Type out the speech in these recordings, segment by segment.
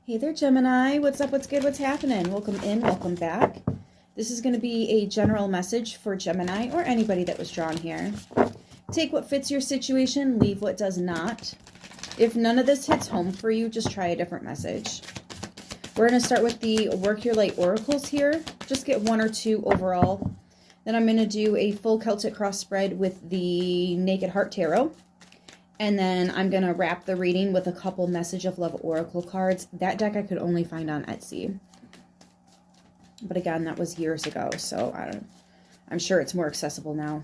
Hey there, Gemini. What's up? What's good? What's happening? Welcome in. Welcome back. This is going to be a general message for Gemini or anybody that was drawn here. Take what fits your situation. Leave what does not. If none of this hits home for you, just try a different message. We're going to start with the Work Your Light Oracles here. Just get one or two overall. Then I'm going to do a full Celtic cross spread with the Naked Heart Tarot. And then I'm going to wrap the reading with a couple Message of Love Oracle cards. That deck I could only find on Etsy. But again, that was years ago, so I'm sure it's more accessible now.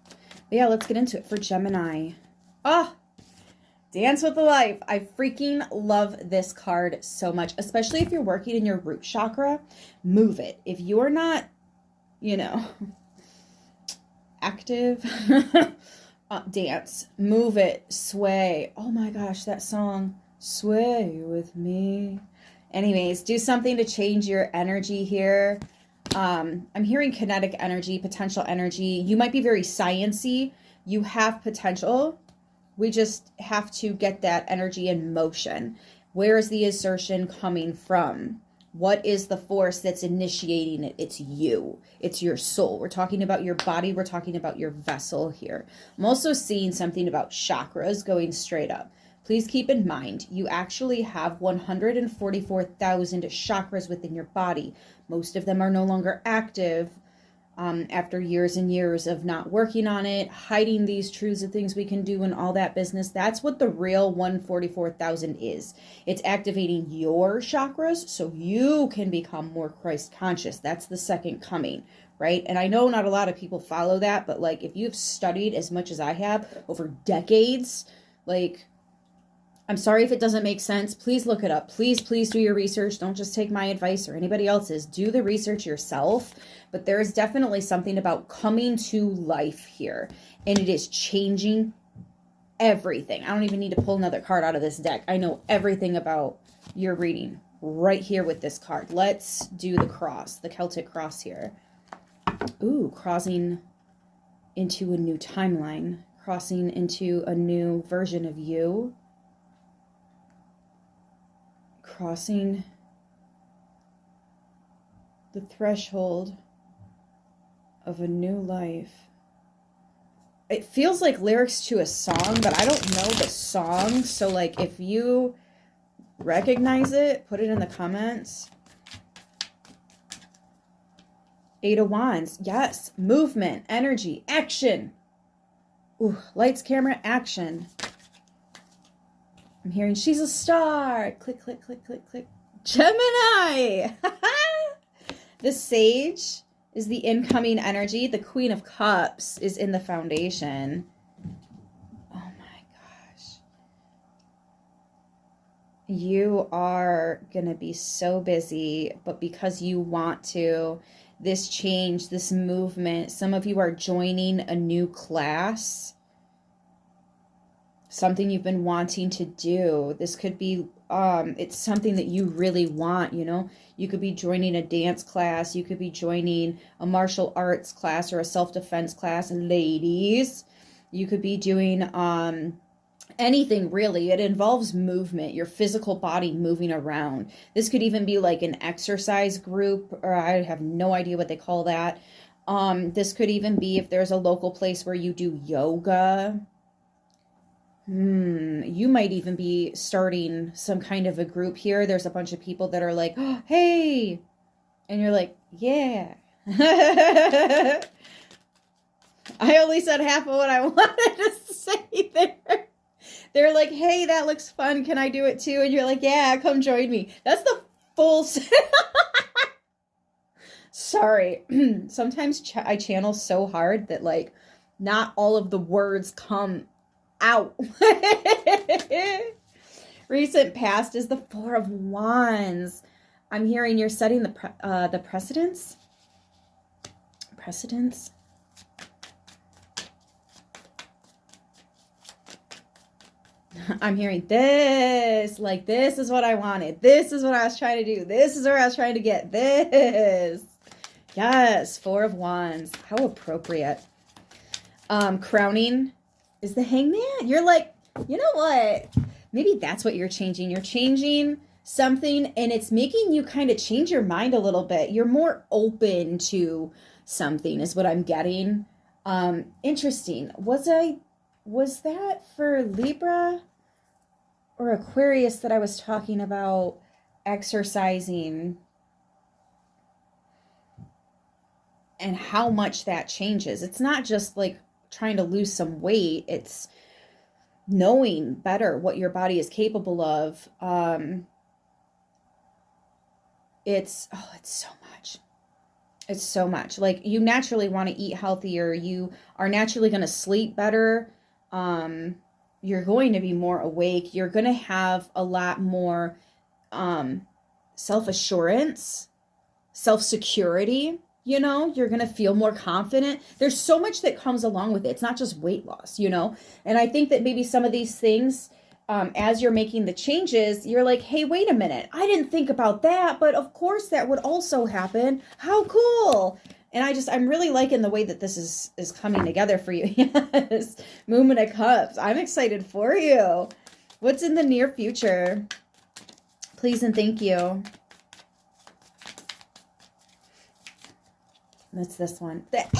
But yeah, let's get into it for Gemini. Dance with the Life. I freaking love this card so much, especially if you're working in your root chakra. Move it. If you're not, active... dance, move it, sway. Oh my gosh, that song, Sway With Me. Anyways, do something to change your energy here. I'm hearing kinetic energy, potential energy. You might be very sciencey. You have potential. We just have to get that energy in motion. Where is the assertion coming from? What is the force that's initiating it? It's you. It's your soul. We're talking about your body. We're talking about your vessel here. I'm also seeing something about chakras going straight up. Please keep in mind, you actually have 144,000 chakras within your body. Most of them are no longer active after years and years of not working on it, hiding these truths of things we can do and all that business. That's what the real 144,000 is. It's activating your chakras so you can become more Christ conscious. That's the second coming, right? And I know not a lot of people follow that, but like if you've studied as much as I have over decades, like... I'm sorry if it doesn't make sense. Please look it up. Please do your research. Don't just take my advice or anybody else's. Do the research yourself. But there is definitely something about coming to life here. And it is changing everything. I don't even need to pull another card out of this deck. I know everything about your reading right here with this card. Let's do the cross, the Celtic cross here. Ooh, crossing into a new timeline. Crossing into a new version of you. Crossing the threshold of a new life. It feels like lyrics to a song, but I don't know the song. So like if you recognize it, put it in the comments. Eight of Wands. Yes. Movement, energy, action. Ooh, lights, camera, action. I'm hearing she's a star. Click, click, click, click, click. Gemini! The Sage is the incoming energy. The Queen of Cups is in the foundation. Oh my gosh. You are going to be so busy, but because you want to, this change, this movement, some of you are joining a new class. Something you've been wanting to do. This could be, it's something that you really want, You could be joining a dance class. You could be joining a martial arts class or a self-defense class. Ladies, you could be doing anything really. It involves movement, your physical body moving around. This could even be like an exercise group, or I have no idea what they call that. This could even be if there's a local place where you do yoga. You might even be starting some kind of a group here. There's a bunch of people that are like, oh, hey, and you're like, yeah. I only said half of what I wanted to say there. They're like, hey, that looks fun. Can I do it too? And you're like, yeah, come join me. That's the full... Sorry. Sometimes I channel so hard that like not all of the words come out. Recent past is the Four of Wands. I'm hearing you're setting the precedence. Precedence. I'm hearing this. Like, this is what I wanted. This is what I was trying to do. This is where I was trying to get this. Yes, Four of Wands. How appropriate. Crowning is the Hangman. You're like, you know what? Maybe that's what you're changing. You're changing something, and it's making you kind of change your mind a little bit. You're more open to something is what I'm getting. Interesting. Was that for Libra or Aquarius that I was talking about exercising and how much that changes? It's not just like trying to lose some weight. It's knowing better what your body is capable of. It's so much. It's so much. Like, you naturally want to eat healthier. You are naturally going to sleep better. You're going to be more awake. You're going to have a lot more self-assurance, self-security. You know, you're going to feel more confident. There's so much that comes along with it. It's not just weight loss, you know? And I think that maybe some of these things, as you're making the changes, you're like, hey, wait a minute. I didn't think about that, but of course that would also happen. How cool. And I'm really liking the way that this is coming together for you. Yes. Movement of Cups. I'm excited for you. What's in the near future? Please and thank you. That's this one. The Ace of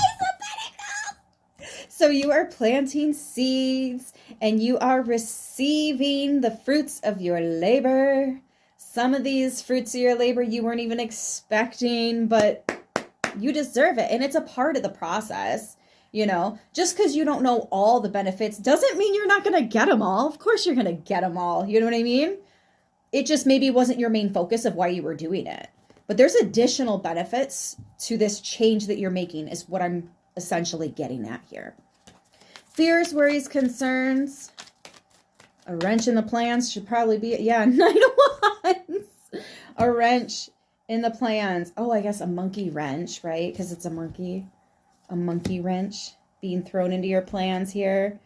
Pentacles. So you are planting seeds and you are receiving the fruits of your labor. Some of these fruits of your labor you weren't even expecting, but you deserve it. And it's a part of the process. You know, just because you don't know all the benefits doesn't mean you're not going to get them all. Of course you're going to get them all. You know what I mean? It just maybe wasn't your main focus of why you were doing it. But there's additional benefits to this change that you're making is what I'm essentially getting at here. Fears, worries, concerns. A wrench in the plans should probably be, yeah, 9 of Wands. A wrench in the plans. Oh, I guess a monkey wrench, right? Because it's a monkey. A monkey wrench being thrown into your plans here.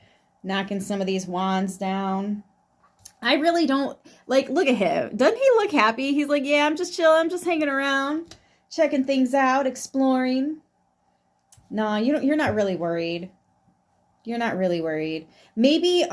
Knocking some of these wands down. I really don't, like, look at him. Doesn't he look happy? He's like, yeah, I'm just chilling. I'm just hanging around, checking things out, exploring. No, you're not really worried. You're not really worried. Maybe,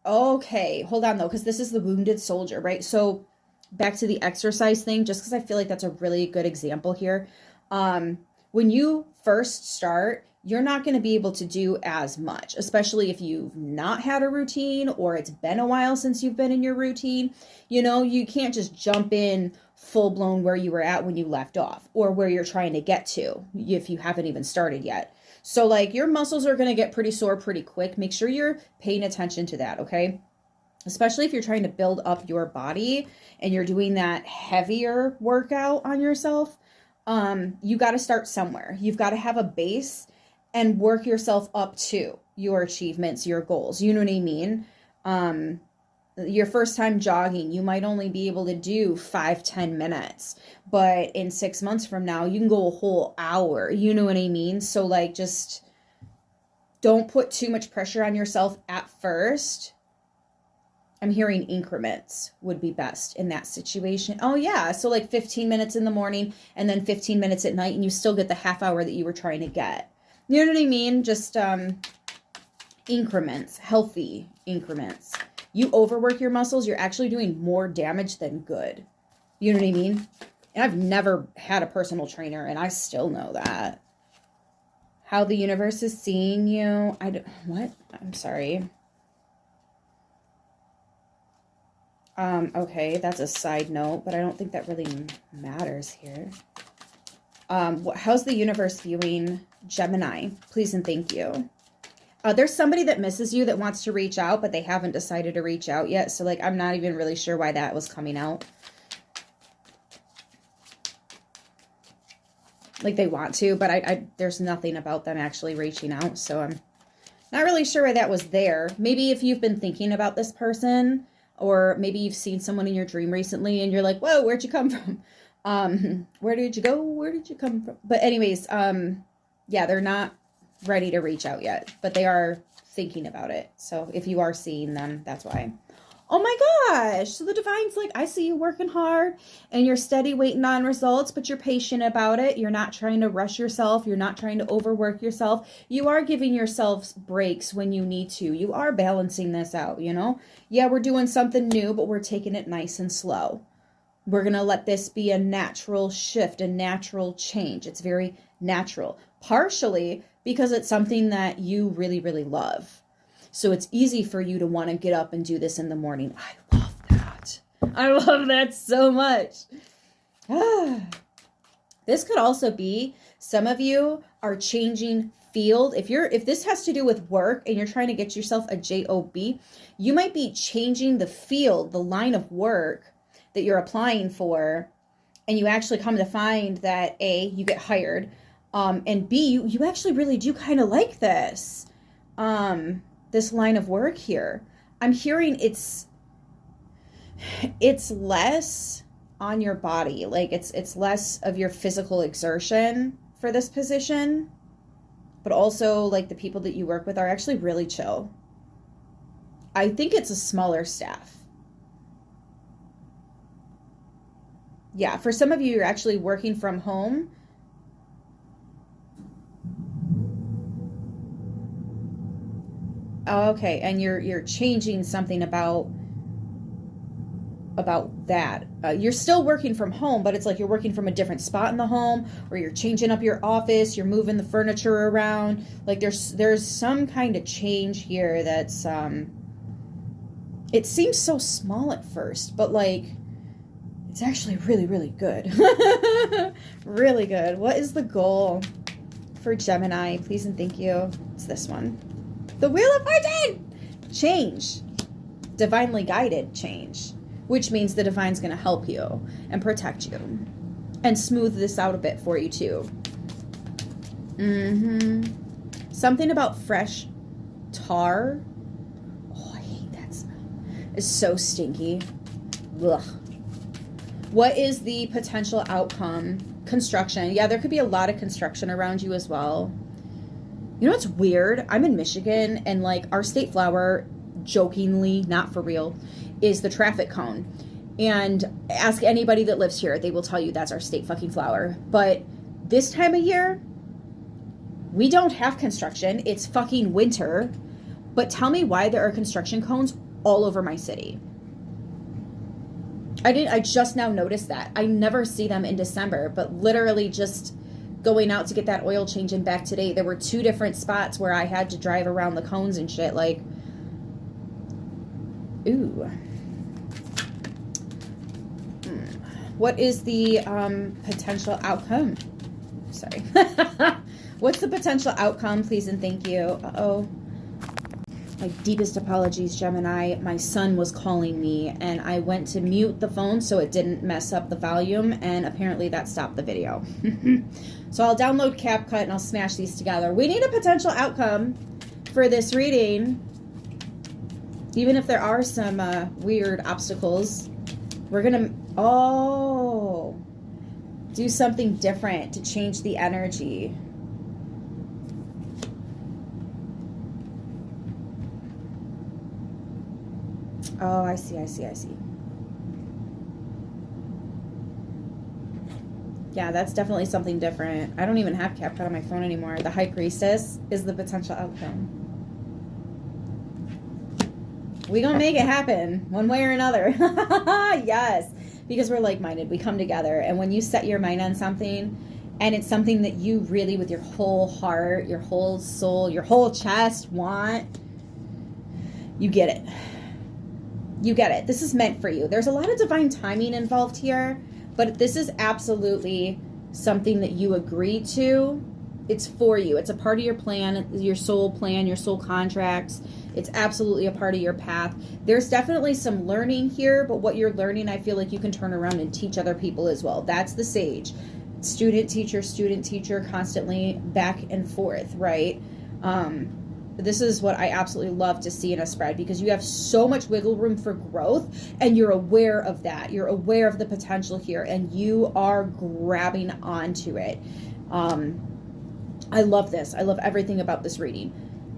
okay, hold on though, because this is the wounded soldier, right? So back to the exercise thing, just because I feel like that's a really good example here. When you first start, you're not going to be able to do as much, especially if you've not had a routine or it's been a while since you've been in your routine. You know, you can't just jump in full blown where you were at when you left off or where you're trying to get to if you haven't even started yet. So like your muscles are going to get pretty sore pretty quick. Make sure you're paying attention to that, okay? Especially if you're trying to build up your body and you're doing that heavier workout on yourself. You got to start somewhere. You've got to have a base and work yourself up to your achievements, your goals. You know what I mean? Your first time jogging, you might only be able to do 5-10 minutes, but in 6 months from now, you can go a whole hour. You know what I mean? So like, just don't put too much pressure on yourself at first. I'm hearing increments would be best in that situation. Oh yeah. So like 15 minutes in the morning and then 15 minutes at night, and you still get the half hour that you were trying to get. You know what I mean? Just increments, healthy increments. You overwork your muscles, you're actually doing more damage than good. You know what I mean? And I've never had a personal trainer, and I still know that. How the universe is seeing you. What? I'm sorry. Okay, that's a side note, but I don't think that really matters here. How's the universe viewing Gemini? Please and thank you. There's somebody that misses you that wants to reach out, but they haven't decided to reach out yet. So like, I'm not even really sure why that was coming out. Like they want to, but there's nothing about them actually reaching out. So I'm not really sure why that was there. Maybe if you've been thinking about this person, or maybe you've seen someone in your dream recently and you're like, whoa, where'd you come from? Where did you go? Where did you come from? But anyways, yeah, they're not ready to reach out yet, but they are thinking about it. So if you are seeing them, that's why. Oh my gosh. So the divine's like, I see you working hard and you're steady waiting on results, but you're patient about it. You're not trying to rush yourself. You're not trying to overwork yourself. You are giving yourself breaks when you need to. You are balancing this out, you know? Yeah, we're doing something new, but we're taking it nice and slow. We're going to let this be a natural shift, a natural change. It's very natural, partially because it's something that you really, really love. So it's easy for you to want to get up and do this in the morning. I love that. I love that so much. This could also be, some of you are changing field. If this has to do with work and you're trying to get yourself a job, you might be changing the field, the line of work that you're applying for, and you actually come to find that A, you get hired, and B, you actually really do kind of like this line of work here. I'm hearing it's less on your body, like it's less of your physical exertion for this position, but also like the people that you work with are actually really chill. I think it's a smaller staff. Yeah, for some of you, you're actually working from home. Oh, okay, and you're changing something about that. You're still working from home, but it's like you're working from a different spot in the home, or you're changing up your office, you're moving the furniture around. Like there's some kind of change here that's it seems so small at first, but like it's actually really, really good. Really good. What is the goal for Gemini? Please and thank you. It's this one. The Wheel of Fortune! Change. Divinely guided change. Which means the divine's going to help you and protect you. And smooth this out a bit for you too. Something about fresh tar. Oh, I hate that smell. It's so stinky. Ugh. What is the potential outcome? Construction. Yeah, there could be a lot of construction around you as well. You know what's weird? I'm in Michigan, and like our state flower, jokingly, not for real, is the traffic cone. And ask anybody that lives here, they will tell you that's our state fucking flower. But this time of year, we don't have construction. It's fucking winter. But tell me why there are construction cones all over my city. I just now noticed that. I never see them in December, but literally just going out to get that oil change and back today, there were 2 different spots where I had to drive around the cones and shit. Like, ooh. What is the potential outcome? Sorry. What's the potential outcome, please and thank you? Uh-oh. My deepest apologies, Gemini. My son was calling me, and I went to mute the phone so it didn't mess up the volume, and apparently that stopped the video. So I'll download CapCut, and I'll smash these together. We need a potential outcome for this reading. Even if there are some weird obstacles, we're going to, do something different to change the energy. Oh, I see. Yeah, that's definitely something different. I don't even have CapCut on my phone anymore. The High Priestess is the potential outcome. We gonna make it happen one way or another. Yes, because we're like-minded. We come together, and when you set your mind on something, and it's something that you really, with your whole heart, your whole soul, your whole chest want, you get it. You get it. This is meant for you. There's a lot of divine timing involved here, but this is absolutely something that you agree to. It's for you. It's a part of your plan, your soul contracts. It's absolutely a part of your path. There's definitely some learning here, but what you're learning, I feel like you can turn around and teach other people as well. That's the Sage. Student, teacher, constantly back and forth, right? This is what I absolutely love to see in a spread, because you have so much wiggle room for growth, and you're aware of that. You're aware of the potential here, and you are grabbing onto it. I love this. I love everything about this reading.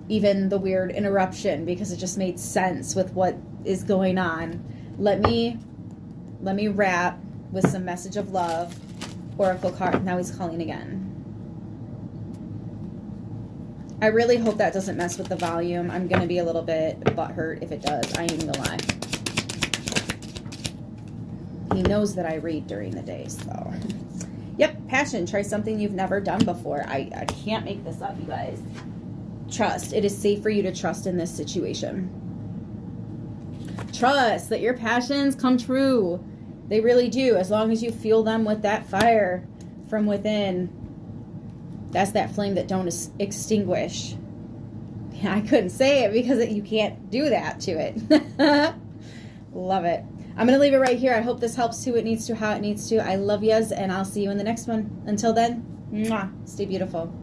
Even the weird interruption, because it just made sense with what is going on. Let me wrap with some message of love. Oracle card. Now he's calling again. I really hope that doesn't mess with the volume. I'm going to be a little bit butthurt if it does. I ain't even gonna lie. He knows that I read during the day, so. Yep, passion. Try something you've never done before. I can't make this up, you guys. Trust. It is safe for you to trust in this situation. Trust that your passions come true. They really do. As long as you fuel them with that fire from within. That's that flame that don't extinguish. Yeah, I couldn't say it because you can't do that to it. Love it. I'm going to leave it right here. I hope this helps who it needs to, how it needs to. I love yous, and I'll see you in the next one. Until then, mwah, stay beautiful.